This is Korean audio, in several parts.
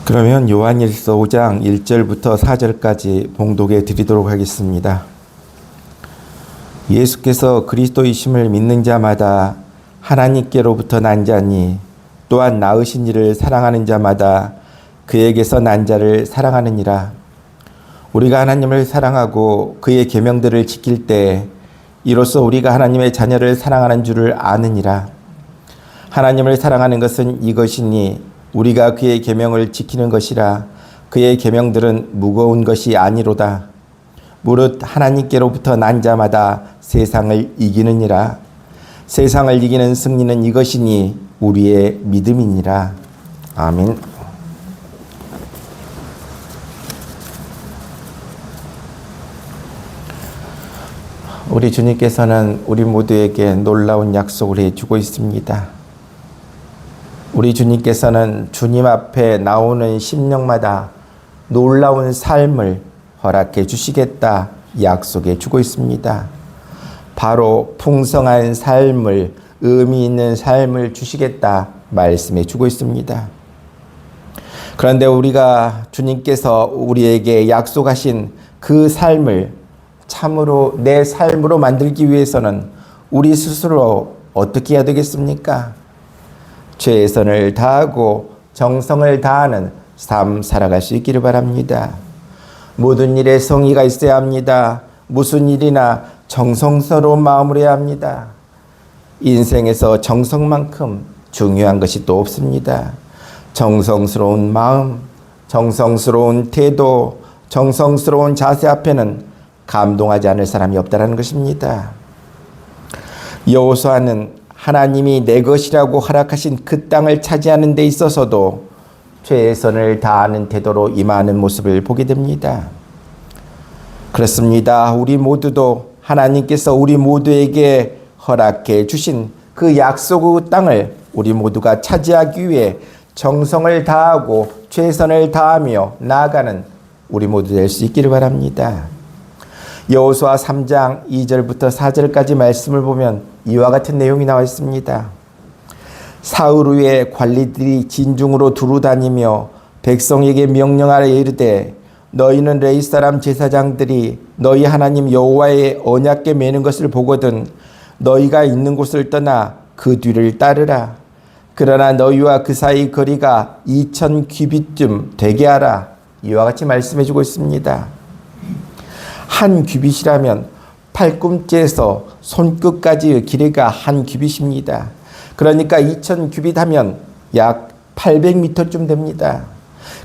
그러면 요한일서 5장 1절부터 4절까지 봉독해 드리도록 하겠습니다. 예수께서 그리스도이심을 믿는 자마다 하나님께로부터 난 자니 또한 낳으신 이를 사랑하는 자마다 그에게서 난 자를 사랑하느니라. 우리가 하나님을 사랑하고 그의 계명들을 지킬 때 이로써 우리가 하나님의 자녀를 사랑하는 줄을 아느니라. 하나님을 사랑하는 것은 이것이니 우리가 그의 계명을 지키는 것이라. 그의 계명들은 무거운 것이 아니로다. 무릇 하나님께로부터 난 자마다 세상을 이기느니라. 세상을 이기는 승리는 이것이니 우리의 믿음이니라. 아멘. 우리 주님께서는 우리 모두에게 놀라운 약속을 해주고 있습니다. 우리 주님께서는 주님 앞에 나오는 심령마다 놀라운 삶을 허락해 주시겠다 약속해 주고 있습니다. 바로 풍성한 삶을, 의미 있는 삶을 주시겠다 말씀해 주고 있습니다. 그런데 우리가 주님께서 우리에게 약속하신 그 삶을 참으로 내 삶으로 만들기 위해서는 우리 스스로 어떻게 해야 되겠습니까? 최선을 다하고 정성을 다하는 삶 살아갈 수 있기를 바랍니다. 모든 일에 성의가 있어야 합니다. 무슨 일이나 정성스러운 마음으로 해야 합니다. 인생에서 정성만큼 중요한 것이 또 없습니다. 정성스러운 마음, 정성스러운 태도, 정성스러운 자세 앞에는 감동하지 않을 사람이 없다는 것입니다. 여호수아는 하나님이 내 것이라고 허락하신 그 땅을 차지하는 데 있어서도 최선을 다하는 태도로 임하는 모습을 보게 됩니다. 그렇습니다. 우리 모두도 하나님께서 우리 모두에게 허락해 주신 그 약속의 땅을 우리 모두가 차지하기 위해 정성을 다하고 최선을 다하며 나아가는 우리 모두 될 수 있기를 바랍니다. 여호수아 3장 2절부터 4절까지 말씀을 보면 이와 같은 내용이 나와 있습니다. 사울 후에 관리들이 진중으로 두루다니며 백성에게 명령하여 이르되 너희는 레위 사람 제사장들이 너희 하나님 여호와의 언약궤 매는 것을 보거든 너희가 있는 곳을 떠나 그 뒤를 따르라. 그러나 너희와 그 사이 거리가 2000 규빗쯤 되게 하라. 이와 같이 말씀해 주고 있습니다. 한 규빗이라면 팔꿈치에서 손끝까지의 길이가 한 규빗입니다. 그러니까 2000 규빗 하면 약 800m쯤 됩니다.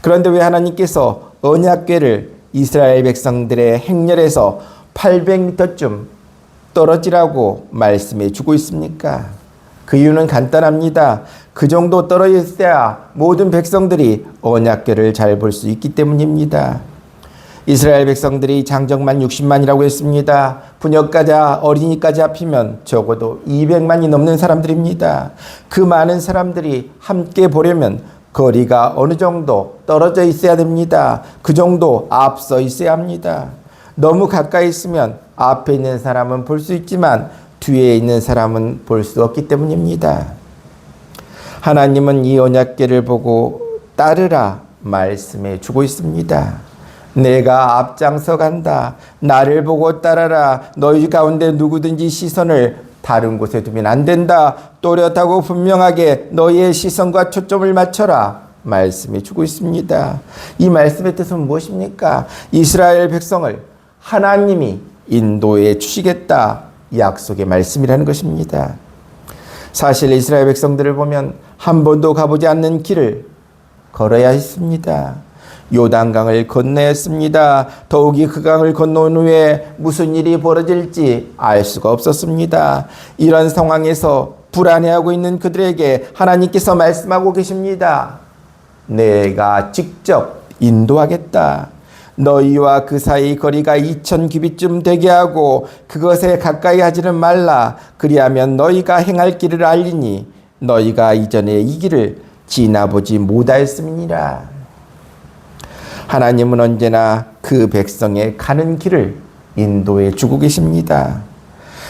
그런데 왜 하나님께서 언약궤를 이스라엘 백성들의 행렬에서 800m쯤 떨어지라고 말씀해 주고 있습니까? 그 이유는 간단합니다. 그 정도 떨어져 있어야 모든 백성들이 언약궤를 잘 볼 수 있기 때문입니다. 이스라엘 백성들이 장정만 60만이라고 했습니다. 부녀까지 어린이까지 합히면 적어도 200만이 넘는 사람들입니다. 그 많은 사람들이 함께 보려면 거리가 어느 정도 떨어져 있어야 됩니다. 그 정도 앞서 있어야 합니다. 너무 가까이 있으면 앞에 있는 사람은 볼 수 있지만 뒤에 있는 사람은 볼 수 없기 때문입니다. 하나님은 이 언약궤를 보고 따르라 말씀해 주고 있습니다. 내가 앞장서 간다. 나를 보고 따라라. 너희 가운데 누구든지 시선을 다른 곳에 두면 안 된다. 또렷하고 분명하게 너희의 시선과 초점을 맞춰라. 말씀해 주고 있습니다. 이 말씀의 뜻은 무엇입니까? 이스라엘 백성을 하나님이 인도해 주시겠다. 약속의 말씀이라는 것입니다. 사실 이스라엘 백성들을 보면 한 번도 가보지 않는 길을 걸어야 했습니다. 요단강을 건너야 했습니다. 더욱이 그 강을 건너온 후에 무슨 일이 벌어질지 알 수가 없었습니다. 이런 상황에서 불안해하고 있는 그들에게 하나님께서 말씀하고 계십니다. 내가 직접 인도하겠다. 너희와 그 사이 거리가 2000 규빗쯤 되게 하고 그것에 가까이 하지는 말라. 그리하면 너희가 행할 길을 알리니 너희가 이전에 이 길을 지나보지 못하였음이니라. 하나님은 언제나 그 백성의 가는 길을 인도해 주고 계십니다.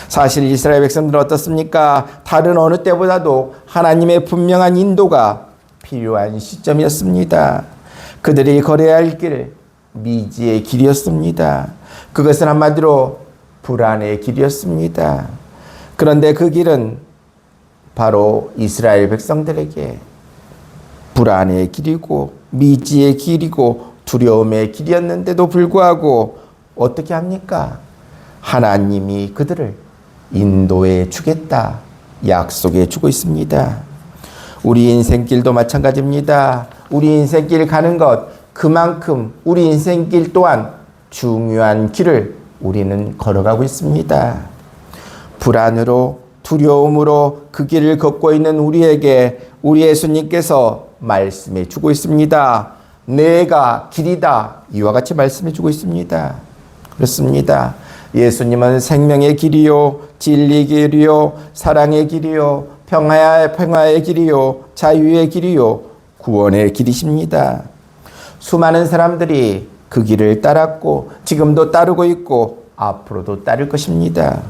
사실 이스라엘 백성들은 어떻습니까? 다른 어느 때보다도 하나님의 분명한 인도가 필요한 시점이었습니다. 그들이 걸어야 할 길, 미지의 길이었습니다. 그것은 한마디로 불안의 길이었습니다. 그런데 그 길은 바로 이스라엘 백성들에게 불안의 길이고 미지의 길이고 두려움의 길이었는데도 불구하고 어떻게 합니까? 하나님이 그들을 인도해 주겠다 약속해 주고 있습니다. 우리 인생길도 마찬가지입니다. 우리 인생길 가는 것, 그만큼 우리 인생길 또한 중요한 길을 우리는 걸어가고 있습니다. 불안으로 두려움으로 그 길을 걷고 있는 우리에게 우리 예수님께서 말씀해 주고 있습니다. 내가 길이다. 이와 같이 말씀해 주고 있습니다. 그렇습니다. 예수님은 생명의 길이요, 진리의 길이요, 사랑의 길이요, 평화의 길이요, 자유의 길이요, 구원의 길이십니다. 수많은 사람들이 그 길을 따랐고 지금도 따르고 있고 앞으로도 따를 것입니다.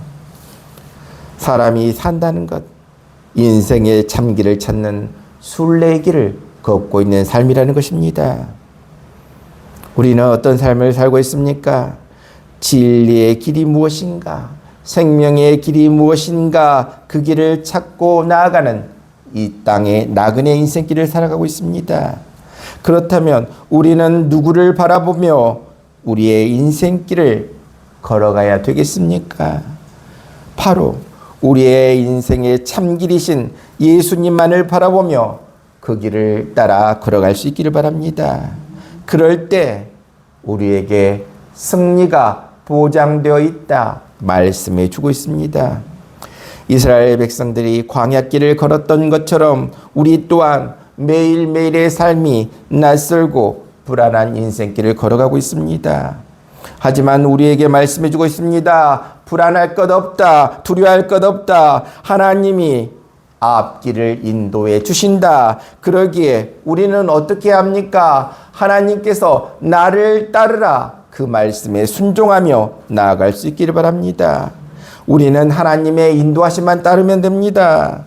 사람이 산다는 것, 인생의 참길을 찾는 순례의 길을 걷고 있는 삶이라는 것입니다. 우리는 어떤 삶을 살고 있습니까? 진리의 길이 무엇인가? 생명의 길이 무엇인가? 그 길을 찾고 나아가는 이 땅의 나그네 인생길을 살아가고 있습니다. 그렇다면 우리는 누구를 바라보며 우리의 인생길을 걸어가야 되겠습니까? 바로 우리의 인생의 참길이신 예수님만을 바라보며 그 길을 따라 걸어갈 수 있기를 바랍니다. 그럴 때 우리에게 승리가 보장되어 있다 말씀해 주고 있습니다. 이스라엘 백성들이 광야길을 걸었던 것처럼 우리 또한 매일매일의 삶이 낯설고 불안한 인생길을 걸어가고 있습니다. 하지만 우리에게 말씀해 주고 있습니다. 불안할 것 없다. 두려워할 것 없다. 하나님이 앞길을 인도해 주신다. 그러기에 우리는 어떻게 합니까? 하나님께서 나를 따르라. 그 말씀에 순종하며 나아갈 수 있기를 바랍니다. 우리는 하나님의 인도하심만 따르면 됩니다.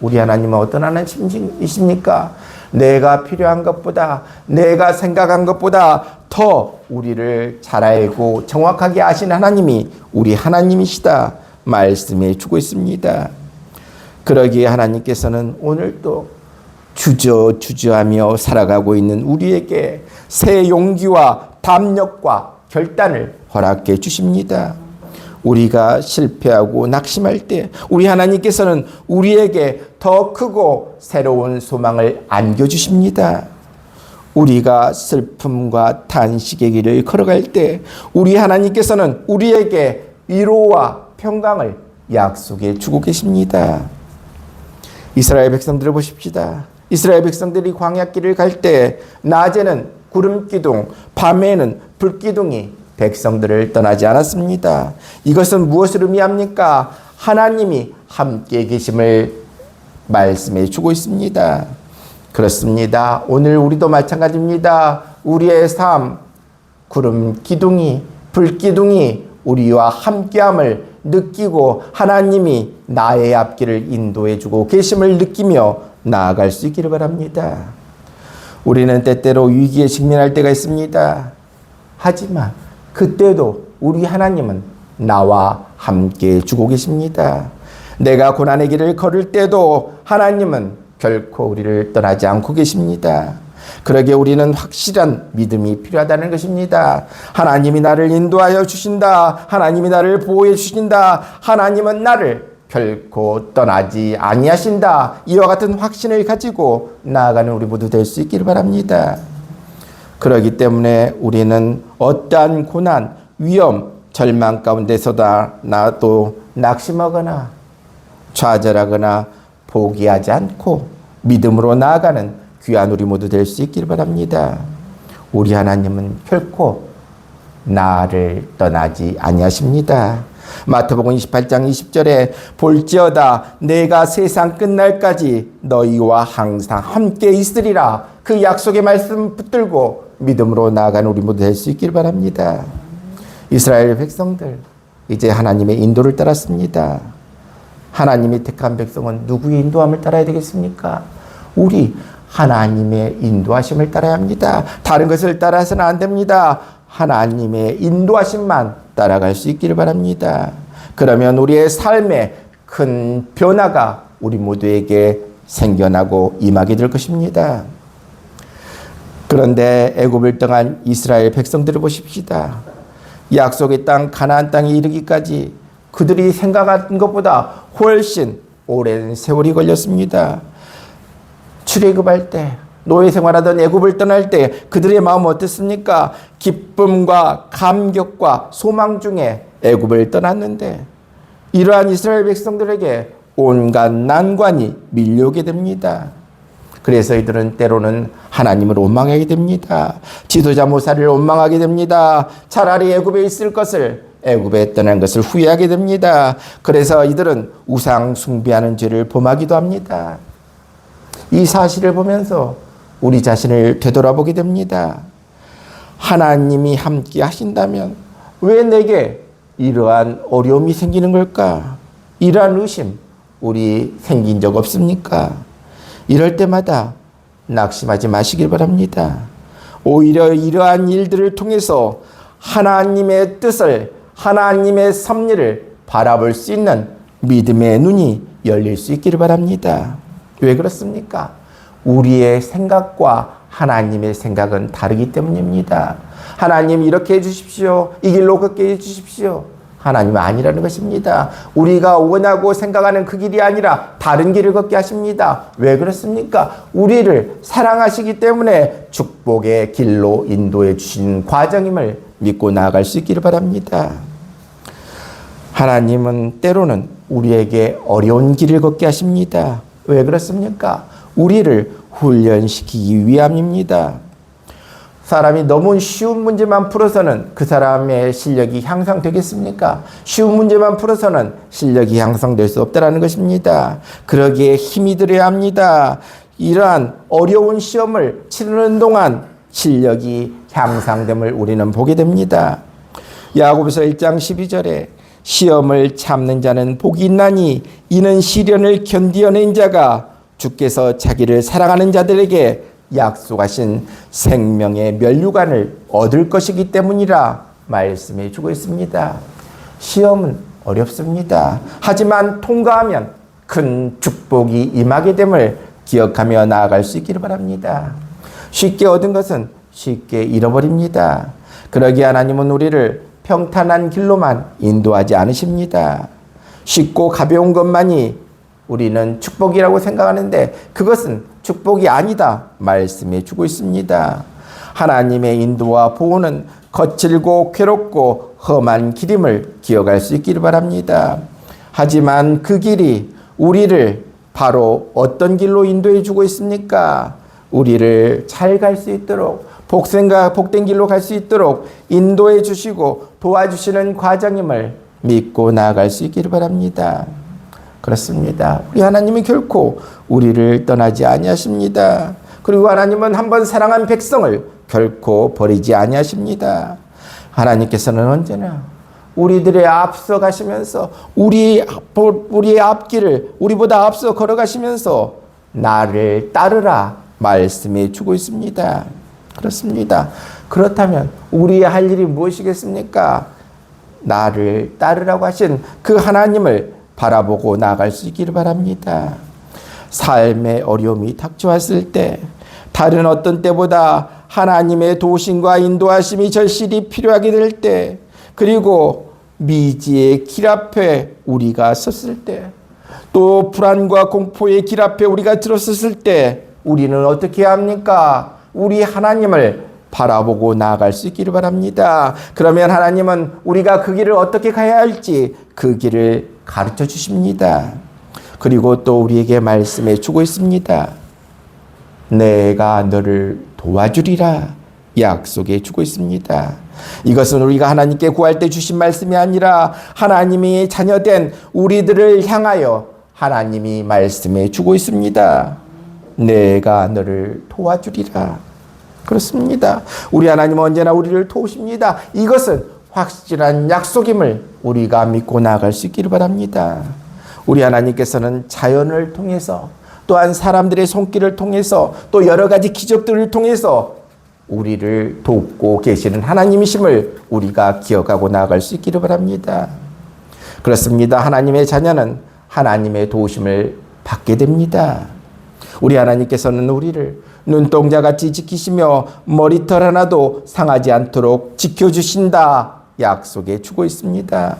우리 하나님은 어떤 하나님이십니까? 내가 필요한 것보다, 내가 생각한 것보다 더 우리를 잘 알고 정확하게 아신 하나님이 우리 하나님이시다 말씀해 주고 있습니다. 그러기에 하나님께서는 오늘도 주저하며 살아가고 있는 우리에게 새 용기와 담력과 결단을 허락해 주십니다. 우리가 실패하고 낙심할 때 우리 하나님께서는 우리에게 더 크고 새로운 소망을 안겨주십니다. 우리가 슬픔과 탄식의 길을 걸어갈 때 우리 하나님께서는 우리에게 위로와 평강을 약속해 주고 계십니다. 이스라엘 백성들을 보십시다. 이스라엘 백성들이 광야길을 갈 때 낮에는 구름기둥, 밤에는 불기둥이 백성들을 떠나지 않았습니다. 이것은 무엇을 의미합니까? 하나님이 함께 계심을 말씀해 주고 있습니다. 그렇습니다. 오늘 우리도 마찬가지입니다. 우리의 삶, 구름 기둥이, 불 기둥이 우리와 함께함을 느끼고 하나님이 나의 앞길을 인도해 주고 계심을 느끼며 나아갈 수 있기를 바랍니다. 우리는 때때로 위기에 직면할 때가 있습니다. 하지만 그때도 우리 하나님은 나와 함께 주고 계십니다. 내가 고난의 길을 걸을 때도 하나님은 결코 우리를 떠나지 않고 계십니다. 그러기에 우리는 확실한 믿음이 필요하다는 것입니다. 하나님이 나를 인도하여 주신다. 하나님이 나를 보호해 주신다. 하나님은 나를 결코 떠나지 아니하신다. 이와 같은 확신을 가지고 나아가는 우리 모두 될 수 있기를 바랍니다. 그렇기 때문에 우리는 어떠한 고난, 위험, 절망 가운데서도 나도 낙심하거나 좌절하거나 포기하지 않고 믿음으로 나아가는 귀한 우리 모두 될 수 있기를 바랍니다. 우리 하나님은 결코 나를 떠나지 아니하십니다. 마태복음 28장 20절에 볼지어다 내가 세상 끝날까지 너희와 항상 함께 있으리라. 그 약속의 말씀 붙들고 믿음으로 나아가는 우리 모두 될 수 있기를 바랍니다. 이스라엘 백성들 이제 하나님의 인도를 따랐습니다. 하나님이 택한 백성은 누구의 인도함을 따라야 되겠습니까? 우리 하나님의 인도하심을 따라야 합니다. 다른 것을 따라서는 안 됩니다. 하나님의 인도하심만 따라갈 수 있기를 바랍니다. 그러면 우리의 삶에 큰 변화가 우리 모두에게 생겨나고 임하게 될 것입니다. 그런데 애굽을 떠난 이스라엘 백성들을 보십시다. 약속의 땅 가나안 땅에 이르기까지 그들이 생각한 것보다 훨씬 오랜 세월이 걸렸습니다. 출애굽할 때, 노예 생활하던 애굽을 떠날 때 그들의 마음은 어땠습니까? 기쁨과 감격과 소망 중에 애굽을 떠났는데 이러한 이스라엘 백성들에게 온갖 난관이 밀려오게 됩니다. 그래서 이들은 때로는 하나님을 원망하게 됩니다. 지도자 모사를 원망하게 됩니다. 차라리 애굽에 있을 것을, 애굽에 떠난 것을 후회하게 됩니다. 그래서 이들은 우상 숭배하는 죄를 범하기도 합니다. 이 사실을 보면서 우리 자신을 되돌아보게 됩니다. 하나님이 함께 하신다면 왜 내게 이러한 어려움이 생기는 걸까? 이러한 의심 우리 생긴 적 없습니까? 이럴 때마다 낙심하지 마시길 바랍니다. 오히려 이러한 일들을 통해서 하나님의 뜻을, 하나님의 섭리를 바라볼 수 있는 믿음의 눈이 열릴 수 있기를 바랍니다. 왜 그렇습니까? 우리의 생각과 하나님의 생각은 다르기 때문입니다. 하나님 이렇게 해주십시오. 이 길로 걷게 해주십시오. 하나님은 아니라는 것입니다. 우리가 원하고 생각하는 그 길이 아니라 다른 길을 걷게 하십니다. 왜 그렇습니까? 우리를 사랑하시기 때문에 축복의 길로 인도해 주신 과정임을 믿고 나아갈 수 있기를 바랍니다. 하나님은 때로는 우리에게 어려운 길을 걷게 하십니다. 왜 그렇습니까? 우리를 훈련시키기 위함입니다. 사람이 너무 쉬운 문제만 풀어서는 그 사람의 실력이 향상되겠습니까? 쉬운 문제만 풀어서는 실력이 향상될 수 없다는 것입니다. 그러기에 힘이 들어야 합니다. 이러한 어려운 시험을 치르는 동안 실력이 향상됨을 우리는 보게 됩니다. 야고보서 1장 12절에 시험을 참는 자는 복이 있나니 이는 시련을 견디어낸 자가 주께서 자기를 사랑하는 자들에게 약속하신 생명의 면류관을 얻을 것이기 때문이라 말씀해 주고 있습니다. 시험은 어렵습니다. 하지만 통과하면 큰 축복이 임하게 됨을 기억하며 나아갈 수 있기를 바랍니다. 쉽게 얻은 것은 쉽게 잃어버립니다. 그러기에 하나님은 우리를 평탄한 길로만 인도하지 않으십니다. 쉽고 가벼운 것만이 우리는 축복이라고 생각하는데 그것은 축복이 아니다 말씀해 주고 있습니다. 하나님의 인도와 보호는 거칠고 괴롭고 험한 길임을 기억할 수 있기를 바랍니다. 하지만 그 길이 우리를 바로 어떤 길로 인도해 주고 있습니까? 우리를 잘 갈 수 있도록 복된 길로 갈 수 있도록 인도해 주시고 도와주시는 과정임을 믿고 나아갈 수 있기를 바랍니다. 그렇습니다. 우리 하나님이 결코 우리를 떠나지 아니하십니다. 그리고 하나님은 한번 사랑한 백성을 결코 버리지 아니하십니다. 하나님께서는 언제나 우리들의 앞서 가시면서 우리의 앞길을 우리보다 앞서 걸어가시면서 나를 따르라 말씀해 주고 있습니다. 그렇습니다. 그렇다면 우리의 할 일이 무엇이겠습니까? 나를 따르라고 하신 그 하나님을 바라보고 나아갈 수 있기를 바랍니다. 삶의 어려움이 닥쳐왔을 때 다른 어떤 때보다 하나님의 도우심과 인도하심이 절실히 필요하게 될 때, 그리고 미지의 길 앞에 우리가 섰을 때, 또 불안과 공포의 길 앞에 우리가 들어섰을 때 우리는 어떻게 해야 합니까? 우리 하나님을 바라보고 나아갈 수 있기를 바랍니다. 그러면 하나님은 우리가 그 길을 어떻게 가야 할지 그 길을 가르쳐 주십니다. 그리고 또 우리에게 말씀해 주고 있습니다. 내가 너를 도와주리라 약속해 주고 있습니다. 이것은 우리가 하나님께 구할 때 주신 말씀이 아니라 하나님이 자녀된 우리들을 향하여 하나님이 말씀해 주고 있습니다. 내가 너를 도와주리라. 그렇습니다. 우리 하나님은 언제나 우리를 도우십니다. 이것은 확실한 약속임을 우리가 믿고 나아갈 수 있기를 바랍니다. 우리 하나님께서는 자연을 통해서 또한 사람들의 손길을 통해서 또 여러 가지 기적들을 통해서 우리를 돕고 계시는 하나님이심을 우리가 기억하고 나아갈 수 있기를 바랍니다. 그렇습니다. 하나님의 자녀는 하나님의 도우심을 받게 됩니다. 우리 하나님께서는 우리를 눈동자같이 지키시며 머리털 하나도 상하지 않도록 지켜주신다 약속해 주고 있습니다.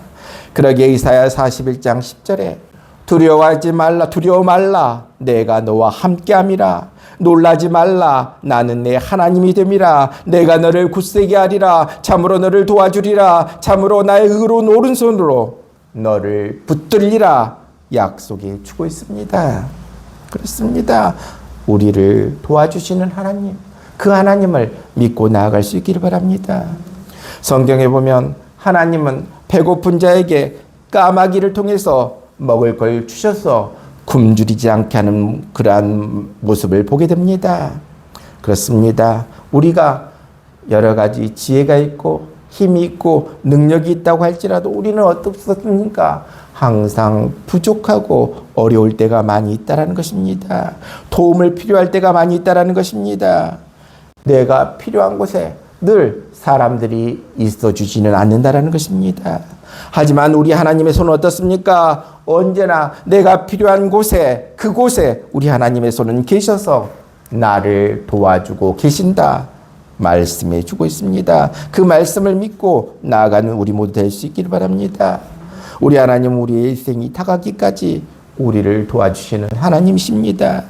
그러기에 이사야 41장 10절에 두려워하지 말라, 두려워 말라, 내가 너와 함께함이라. 놀라지 말라, 나는 내 하나님이 됨이라. 내가 너를 굳세게 하리라. 참으로 너를 도와주리라. 참으로 나의 의로운 오른손으로 너를 붙들리라 약속해 주고 있습니다. 그렇습니다. 우리를 도와주시는 하나님, 그 하나님을 믿고 나아갈 수 있기를 바랍니다. 성경에 보면 하나님은 배고픈 자에게 까마귀를 통해서 먹을 걸 주셔서 굶주리지 않게 하는 그러한 모습을 보게 됩니다. 그렇습니다. 우리가 여러 가지 지혜가 있고 힘이 있고 능력이 있다고 할지라도 우리는 어떻습니까? 항상 부족하고 어려울 때가 많이 있다는 것입니다. 도움을 필요할 때가 많이 있다는 것입니다. 내가 필요한 곳에 늘 사람들이 있어주지는 않는다는 것입니다. 하지만 우리 하나님의 손은 어떻습니까? 언제나 내가 필요한 곳에, 그곳에 우리 하나님의 손은 계셔서 나를 도와주고 계신다 말씀해 주고 있습니다. 그 말씀을 믿고 나아가는 우리 모두 될 수 있기를 바랍니다. 우리 하나님, 우리의 일생이 다가기까지 우리를 도와주시는 하나님이십니다.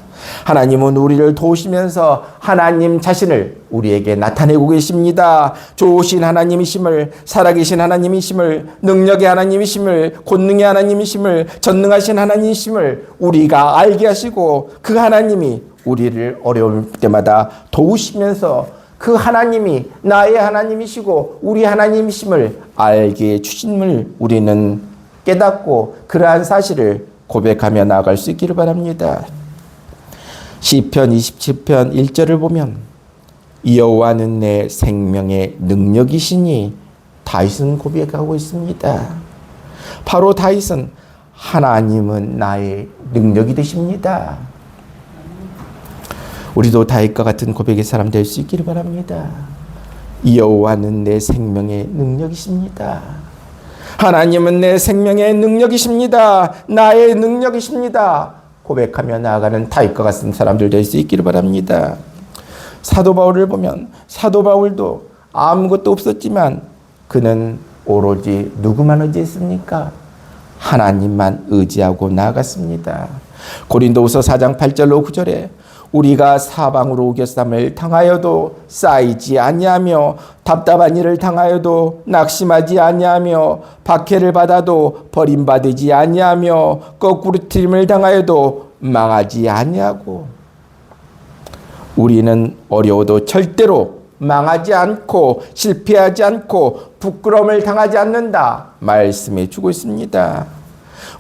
하나님은 우리를 도우시면서 하나님 자신을 우리에게 나타내고 계십니다. 좋으신 하나님이심을, 살아계신 하나님이심을, 능력의 하나님이심을, 권능의 하나님이심을, 전능하신 하나님이심을 우리가 알게 하시고 그 하나님이 우리를 어려울 때마다 도우시면서 그 하나님이 나의 하나님이시고 우리 하나님이심을 알게 해주심을 우리는 깨닫고 그러한 사실을 고백하며 나아갈 수 있기를 바랍니다. 시편 27편 1절을 보면 여호와는 내 생명의 능력이시니 다윗은 고백하고 있습니다. 바로 다윗은 하나님은 나의 능력이 되십니다. 우리도 다윗과 같은 고백의 사람 될 수 있기를 바랍니다. 여호와는 내 생명의 능력이십니다. 하나님은 내 생명의 능력이십니다. 나의 능력이십니다. 고백하며 나아가는 다윗과 같은 사람들 될 수 있기를 바랍니다. 사도 바울을 보면 사도 바울도 아무것도 없었지만 그는 오로지 누구만 의지했습니까? 하나님만 의지하고 나아갔습니다. 고린도후서 4장 8절로 9절에 우리가 사방으로 우겨쌈을 당하여도 쌓이지 아니하며 답답한 일을 당하여도 낙심하지 아니하며 박해를 받아도 버림받지 아니하며 거꾸로뜨림을 당하여도 망하지 아니하고 우리는 어려워도 절대로 망하지 않고 실패하지 않고 부끄러움을 당하지 않는다 말씀해 주고 있습니다.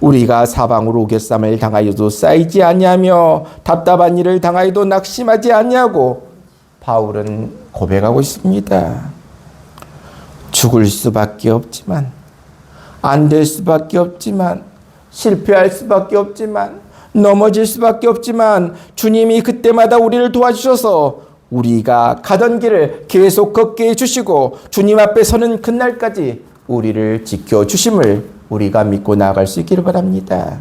우리가 사방으로 우겨쌈을 당하여도 쌓이지 아니하며 답답한 일을 당하여도 낙심하지 아니하고 바울은 고백하고 있습니다. 죽을 수밖에 없지만 안 될 수밖에 없지만 실패할 수밖에 없지만 넘어질 수밖에 없지만 주님이 그때마다 우리를 도와주셔서 우리가 가던 길을 계속 걷게 해주시고 주님 앞에 서는 그날까지 우리를 지켜주심을 우리가 믿고 나아갈 수 있기를 바랍니다.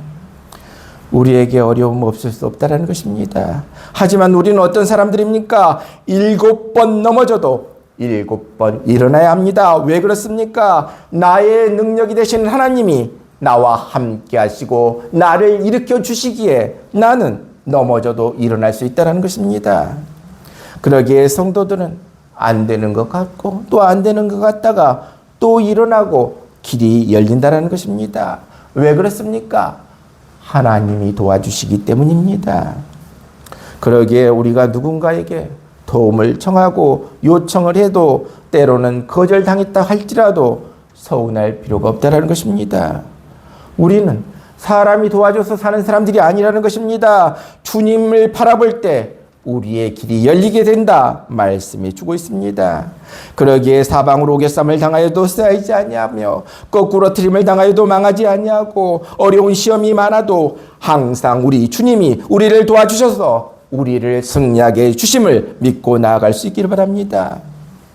우리에게 어려움 없을 수 없다는 것입니다. 하지만 우리는 어떤 사람들입니까? 7번 넘어져도 7번 일어나야 합니다. 왜 그렇습니까? 나의 능력이 되시는 하나님이 나와 함께 하시고 나를 일으켜 주시기에 나는 넘어져도 일어날 수 있다는 것입니다. 그러기에 성도들은 안 되는 것 같고 또 안 되는 것 같다가 또 일어나고 길이 열린다는 것입니다. 왜 그렇습니까? 하나님이 도와주시기 때문입니다. 그러기에 우리가 누군가에게 도움을 청하고 요청을 해도 때로는 거절당했다 할지라도 서운할 필요가 없다는 것입니다. 우리는 사람이 도와줘서 사는 사람들이 아니라는 것입니다. 주님을 바라볼 때 우리의 길이 열리게 된다 말씀해 주고 있습니다. 그러기에 사방으로 오개쌈을 당하여도 쓰이지 아니하며 거꾸로 트림을 당하여도 망하지 아니하고 어려운 시험이 많아도 항상 우리 주님이 우리를 도와주셔서 우리를 승리하게 주심을 믿고 나아갈 수 있기를 바랍니다.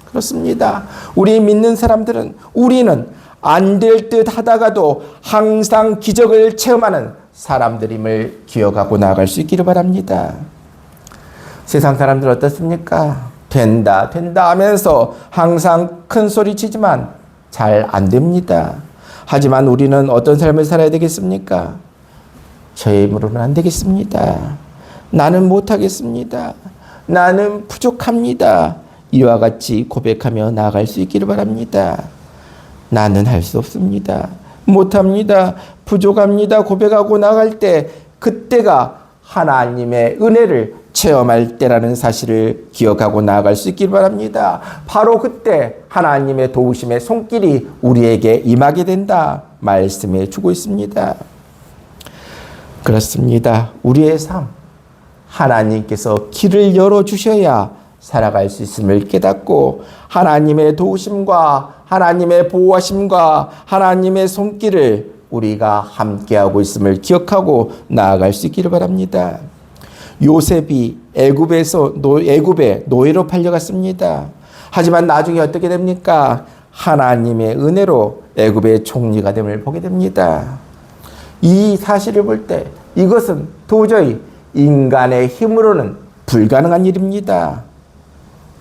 그렇습니다. 우리 믿는 사람들은 우리는 안 될 듯 하다가도 항상 기적을 체험하는 사람들임을 기억하고 나아갈 수 있기를 바랍니다. 세상 사람들 어떻습니까? 된다 하면서 항상 큰 소리 치지만 잘 안 됩니다. 하지만 우리는 어떤 삶을 살아야 되겠습니까? 저의 힘으로는 안 되겠습니다. 나는 못하겠습니다. 나는 부족합니다. 이와 같이 고백하며 나아갈 수 있기를 바랍니다. 나는 할 수 없습니다. 못합니다. 부족합니다. 고백하고 나갈 때 그때가 하나님의 은혜를 체험할 때라는 사실을 기억하고 나아갈 수 있길 바랍니다. 바로 그때 하나님의 도우심의 손길이 우리에게 임하게 된다 말씀해 주고 있습니다. 그렇습니다. 우리의 삶 하나님께서 길을 열어주셔야 살아갈 수 있음을 깨닫고 하나님의 도우심과 하나님의 보호하심과 하나님의 손길을 우리가 함께하고 있음을 기억하고 나아갈 수 있기를 바랍니다. 요셉이 애굽의 노예로 팔려갔습니다. 하지만 나중에 어떻게 됩니까? 하나님의 은혜로 애굽의 총리가 됨을 보게 됩니다. 이 사실을 볼 때 이것은 도저히 인간의 힘으로는 불가능한 일입니다.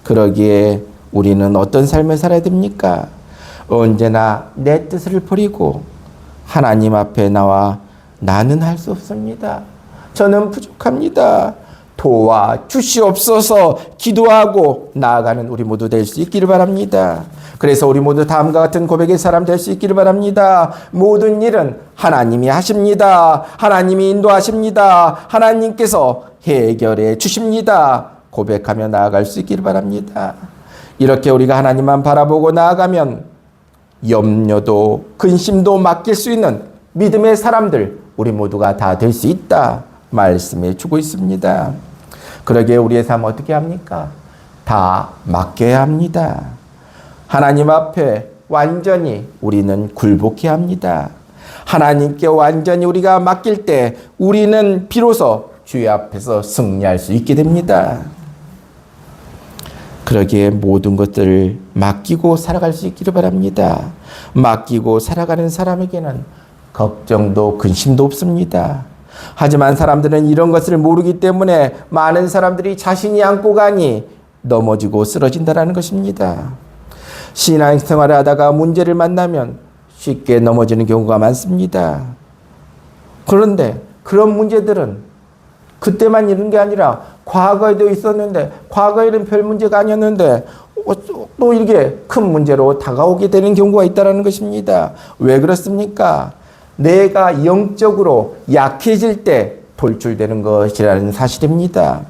그러기에 우리는 어떤 삶을 살아야 됩니까? 언제나 내 뜻을 버리고 하나님 앞에 나와 나는 할 수 없습니다. 저는 부족합니다. 도와주시옵소서 기도하고 나아가는 우리 모두 될 수 있기를 바랍니다. 그래서 우리 모두 다음과 같은 고백의 사람 될 수 있기를 바랍니다. 모든 일은 하나님이 하십니다. 하나님이 인도하십니다. 하나님께서 해결해 주십니다. 고백하며 나아갈 수 있기를 바랍니다. 이렇게 우리가 하나님만 바라보고 나아가면 염려도 근심도 맡길 수 있는 믿음의 사람들 우리 모두가 다 될 수 있다 말씀해 주고 있습니다. 그러기에 우리의 삶 어떻게 합니까? 다 맡겨야 합니다. 하나님 앞에 완전히 우리는 굴복해야 합니다. 하나님께 완전히 우리가 맡길 때 우리는 비로소 주의 앞에서 승리할 수 있게 됩니다. 그러기에 모든 것들을 맡기고 살아갈 수 있기를 바랍니다. 맡기고 살아가는 사람에게는 걱정도 근심도 없습니다. 하지만 사람들은 이런 것을 모르기 때문에 많은 사람들이 자신이 안고 가니 넘어지고 쓰러진다는 것입니다. 신앙생활을 하다가 문제를 만나면 쉽게 넘어지는 경우가 많습니다. 그런데 그런 문제들은 그때만 이런 게 아니라 과거에도 있었는데 과거에는 별 문제가 아니었는데 또 이게 큰 문제로 다가오게 되는 경우가 있다는 것입니다. 왜 그렇습니까? 내가 영적으로 약해질 때 돌출되는 것이라는 사실입니다.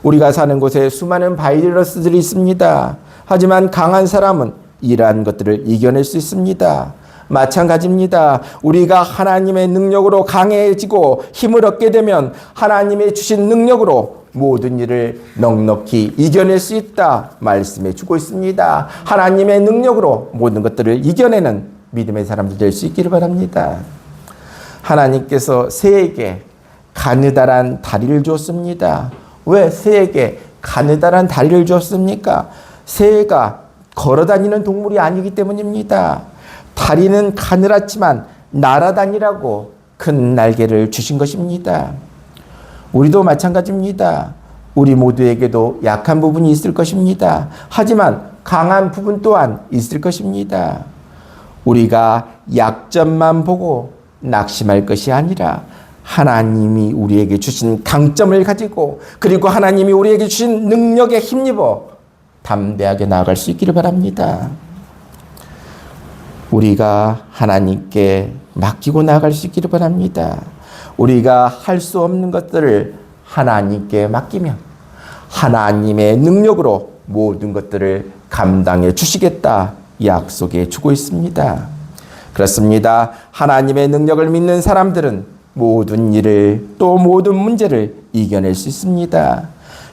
우리가 사는 곳에 수많은 바이러스들이 있습니다. 하지만 강한 사람은 이러한 것들을 이겨낼 수 있습니다. 마찬가지입니다. 우리가 하나님의 능력으로 강해지고 힘을 얻게 되면 하나님의 주신 능력으로 모든 일을 넉넉히 이겨낼 수 있다 말씀해 주고 있습니다. 하나님의 능력으로 모든 것들을 이겨내는 믿음의 사람들 될 수 있기를 바랍니다. 하나님께서 새에게 가느다란 다리를 줬습니다. 왜 새에게 가느다란 다리를 줬습니까? 새가 걸어다니는 동물이 아니기 때문입니다. 다리는 가늘었지만 날아다니라고 큰 날개를 주신 것입니다. 우리도 마찬가지입니다. 우리 모두에게도 약한 부분이 있을 것입니다. 하지만 강한 부분 또한 있을 것입니다. 우리가 약점만 보고 낙심할 것이 아니라 하나님이 우리에게 주신 강점을 가지고 그리고 하나님이 우리에게 주신 능력에 힘입어 담대하게 나아갈 수 있기를 바랍니다. 우리가 하나님께 맡기고 나아갈 수 있기를 바랍니다. 우리가 할 수 없는 것들을 하나님께 맡기면 하나님의 능력으로 모든 것들을 감당해 주시겠다 약속해 주고 있습니다. 그렇습니다. 하나님의 능력을 믿는 사람들은 모든 일을 또 모든 문제를 이겨낼 수 있습니다.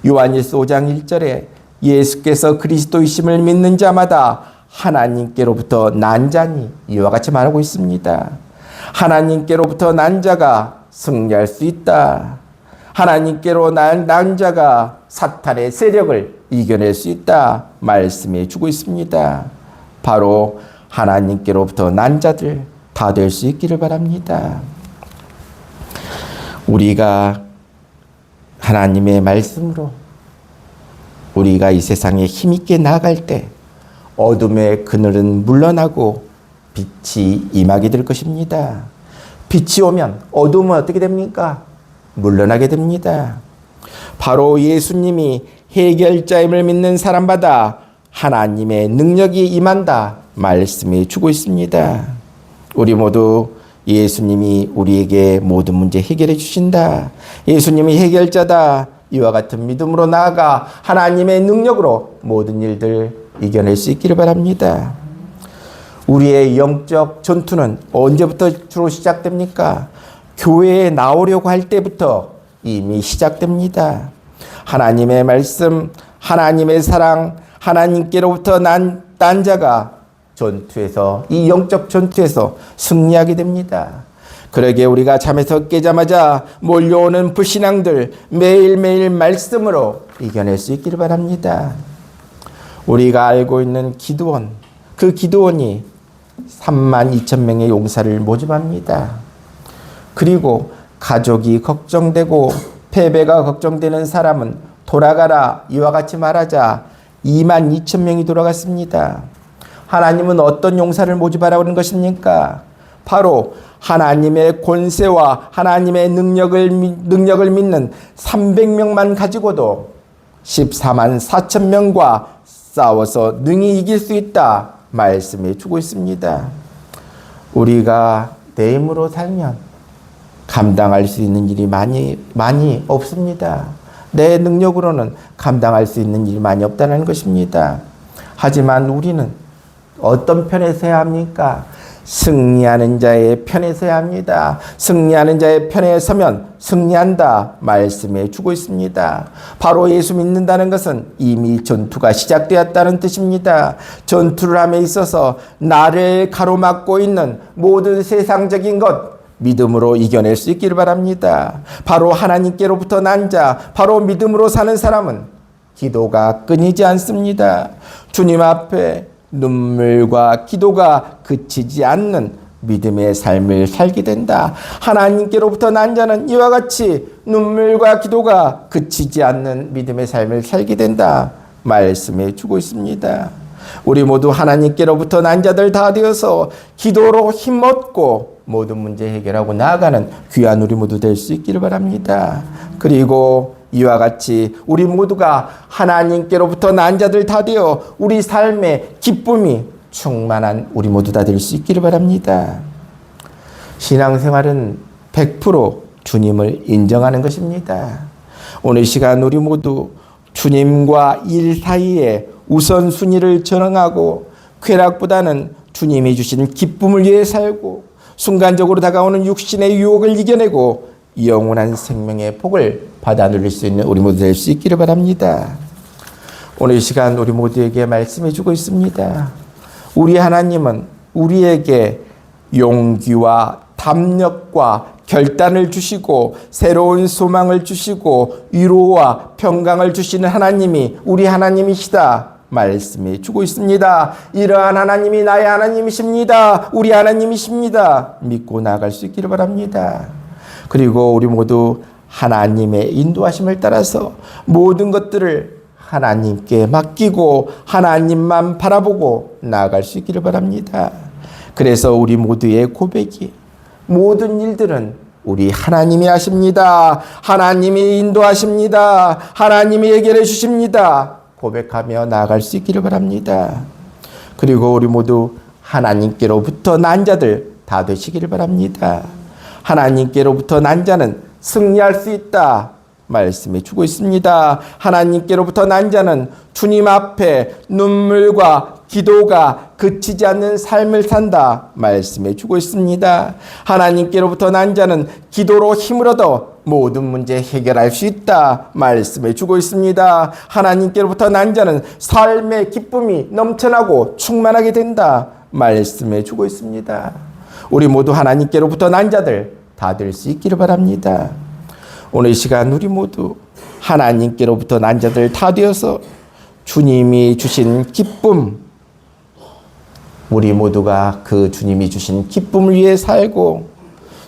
요한일서 5장 1절에 예수께서 그리스도이심을 믿는 자마다 하나님께로부터 난 자니 이와 같이 말하고 있습니다. 하나님께로부터 난 자가 승리할 수 있다. 하나님께로 난 자가 사탄의 세력을 이겨낼 수 있다 말씀해 주고 있습니다. 바로 하나님께로부터 난 자들 다 될 수 있기를 바랍니다. 우리가 하나님의 말씀으로 우리가 이 세상에 힘있게 나아갈 때 어둠의 그늘은 물러나고 빛이 임하게 될 것입니다. 빛이 오면 어둠은 어떻게 됩니까? 물러나게 됩니다. 바로 예수님이 해결자임을 믿는 사람마다 하나님의 능력이 임한다 말씀해 주고 있습니다. 우리 모두 예수님이 우리에게 모든 문제 해결해 주신다. 예수님이 해결자다. 이와 같은 믿음으로 나아가 하나님의 능력으로 모든 일들 이겨낼 수 있기를 바랍니다. 우리의 영적 전투는 언제부터 주로 시작됩니까? 교회에 나오려고 할 때부터 이미 시작됩니다. 하나님의 말씀, 하나님의 사랑, 하나님께로부터 난 자가 전투에서, 이 영적 전투에서 승리하게 됩니다. 그러기에 우리가 잠에서 깨자마자 몰려오는 불신앙들 매일매일 말씀으로 이겨낼 수 있기를 바랍니다. 우리가 알고 있는 기드온, 그 기드온이 32,000명의 용사를 모집합니다. 그리고 가족이 걱정되고 패배가 걱정되는 사람은 돌아가라 이와 같이 말하자 22,000명이 돌아갔습니다. 하나님은 어떤 용사를 모집하라고 하는 것입니까? 바로 하나님의 권세와 하나님의 능력을 믿는 300명만 가지고도 14만 4천 명과 싸워서 능히 이길 수 있다 말씀해 주고 있습니다. 우리가 내 힘으로 살면 감당할 수 있는 일이 많이 없습니다. 내 능력으로는 감당할 수 있는 일이 많이 없다는 것입니다. 하지만 우리는 어떤 편에 서야 합니까? 승리하는 자의 편에 서야 합니다. 승리하는 자의 편에 서면 승리한다 말씀해 주고 있습니다. 바로 예수 믿는다는 것은 이미 전투가 시작되었다는 뜻입니다. 전투를 함에 있어서 나를 가로막고 있는 모든 세상적인 것 믿음으로 이겨낼 수 있기를 바랍니다. 바로 하나님께로부터 난 자, 바로 믿음으로 사는 사람은 기도가 끊이지 않습니다. 주님 앞에 눈물과 기도가 그치지 않는 믿음의 삶을 살게 된다. 하나님께로부터 난 자는 이와 같이 눈물과 기도가 그치지 않는 믿음의 삶을 살게 된다 말씀해 주고 있습니다. 우리 모두 하나님께로부터 난 자들 다 되어서 기도로 힘없고 모든 문제 해결하고 나아가는 귀한 우리 모두 될 수 있기를 바랍니다. 그리고 이와 같이 우리 모두가 하나님께로부터 난 자들 다 되어 우리 삶의 기쁨이 충만한 우리 모두 다 될 수 있기를 바랍니다. 신앙생활은 100% 주님을 인정하는 것입니다. 오늘 시간 우리 모두 주님과 일 사이에 우선순위를 정하고 쾌락보다는 주님이 주신 기쁨을 위해 살고 순간적으로 다가오는 육신의 유혹을 이겨내고 영원한 생명의 복을 받아 누릴 수 있는 우리 모두 될 수 있기를 바랍니다. 오늘 이 시간 우리 모두에게 말씀해 주고 있습니다. 우리 하나님은 우리에게 용기와 담력과 결단을 주시고 새로운 소망을 주시고 위로와 평강을 주시는 하나님이 우리 하나님이시다 말씀해 주고 있습니다. 이러한 하나님이 나의 하나님이십니다. 우리 하나님이십니다. 믿고 나아갈 수 있기를 바랍니다. 그리고 우리 모두 하나님의 인도하심을 따라서 모든 것들을 하나님께 맡기고 하나님만 바라보고 나아갈 수 있기를 바랍니다. 그래서 우리 모두의 고백이 모든 일들은 우리 하나님이 하십니다. 하나님이 인도하십니다. 하나님이 해결해 주십니다. 고백하며 나아갈 수 있기를 바랍니다. 그리고 우리 모두 하나님께로부터 난 자들 다 되시기를 바랍니다. 하나님께로부터 난 자는 승리할 수 있다 말씀해 주고 있습니다. 하나님께로부터 난 자는 주님 앞에 눈물과 기도가 그치지 않는 삶을 산다 말씀해 주고 있습니다. 하나님께로부터 난 자는 기도로 힘을 얻어 모든 문제 해결할 수 있다 말씀해 주고 있습니다. 하나님께로부터 난 자는 삶의 기쁨이 넘쳐나고 충만하게 된다 말씀해 주고 있습니다. 우리 모두 하나님께로부터 난 자들 다 될 수 있기를 바랍니다. 오늘 이 시간 우리 모두 하나님께로부터 난 자들 다 되어서 주님이 주신 기쁨, 우리 모두가 그 주님이 주신 기쁨을 위해 살고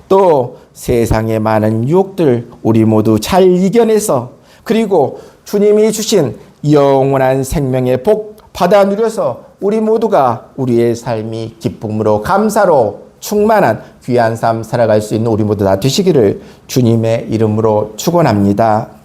또 세상의 많은 유혹들 우리 모두 잘 이겨내서 그리고 주님이 주신 영원한 생명의 복 받아 누려서 우리 모두가 우리의 삶이 기쁨으로 감사로 충만한 귀한 삶 살아갈 수 있는 우리 모두 다 되시기를 주님의 이름으로 축원합니다.